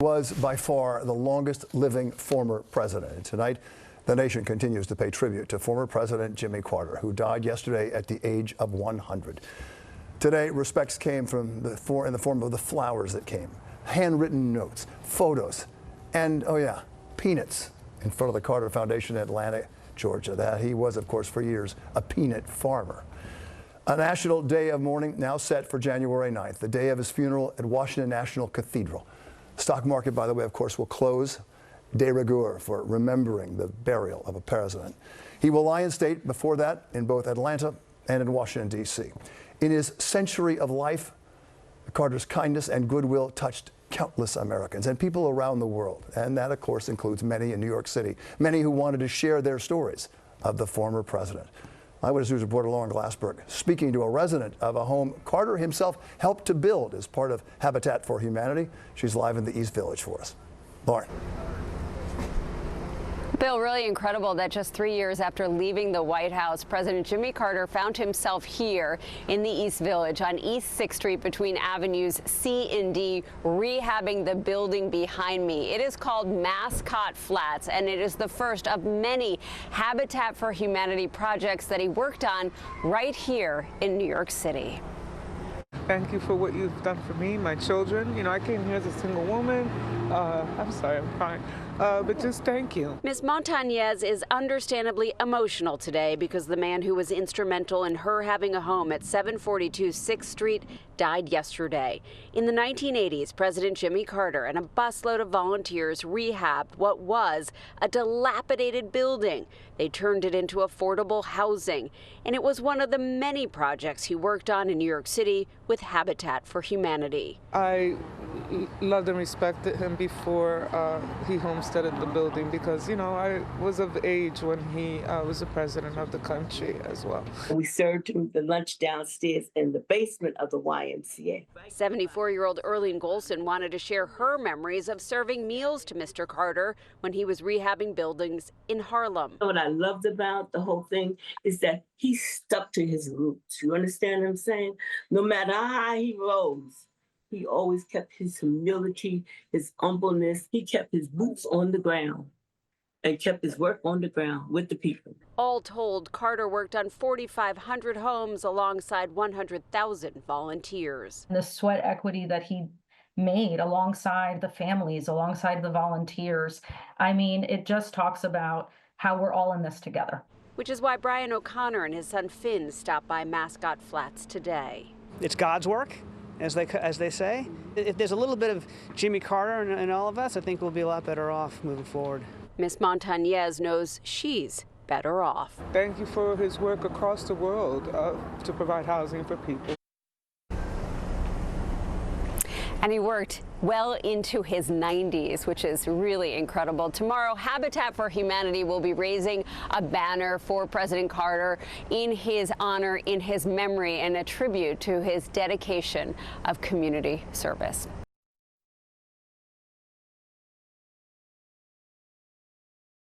Was by far the longest living former president. Tonight, the nation continues to pay tribute to former President Jimmy Carter, who died yesterday at the age of 100. Today, respects came in the form of the flowers that came, handwritten notes, photos, and, oh yeah, peanuts in front of the Carter Foundation in Atlanta, Georgia. That he was, of course, for years, a peanut farmer. A national day of mourning now set for January 9th, the day of his funeral at Washington National Cathedral. Stock market, by the way, of course, will close de rigueur for remembering the burial of a president. He will lie in state before that in both Atlanta and in Washington, D.C. In his century of life, Carter's kindness and goodwill touched countless Americans and people around the world. And that, of course, includes many in New York City, many who wanted to share their stories of the former president. Eyewitness News reporter Lauren Glassberg speaking to a resident of a home Carter himself helped to build as part of Habitat for Humanity. She's live in the East Village for us. Lauren. Bill, really incredible that just 3 years after leaving the White House, President Jimmy Carter found himself here in the East Village on East 6th Street between Avenues C and D, rehabbing the building behind me. It is called Mascot Flats, and it is the first of many Habitat for Humanity projects that he worked on right here in New York City. Thank you for what you've done for me, my children. You know, I came here as a single woman. I'm sorry, I'm crying. But just thank you. Ms. Montañez is understandably emotional today because the man who was instrumental in her having a home at 742 6th Street died yesterday. In the 1980s, President Jimmy Carter and a busload of volunteers rehabbed what was a dilapidated building. They turned it into affordable housing, and it was one of the many projects he worked on in New York City with Habitat for Humanity. I loved and respected him before he homesteaded the building because, you know, I was of age when he was the president of the country as well. We served him the lunch downstairs in the basement of the YMCA. 74-year-old Erlene Golson wanted to share her memories of serving meals to Mr. Carter when he was rehabbing buildings in Harlem. What I loved about the whole thing is that he stuck to his roots. You understand what I'm saying? No matter how high he rose, he always kept his humility, his humbleness. He kept his boots on the ground and kept his work on the ground with the people. All told, Carter worked on 4,500 homes alongside 100,000 volunteers. The sweat equity that he made alongside the families, alongside the volunteers, I mean, it just talks about how we're all in this together. Which is why Brian O'Connor and his son Finn stopped by Mascot Flats today. It's God's work, as they say. If there's a little bit of Jimmy Carter in all of us, I think we'll be a lot better off moving forward. Ms. Montañez knows she's better off. Thank you for his work across the world to provide housing for people. And he worked well into his 90s, which is really incredible. Tomorrow, Habitat for Humanity will be raising a banner for President Carter in his honor, in his memory, and a tribute to his dedication of community service.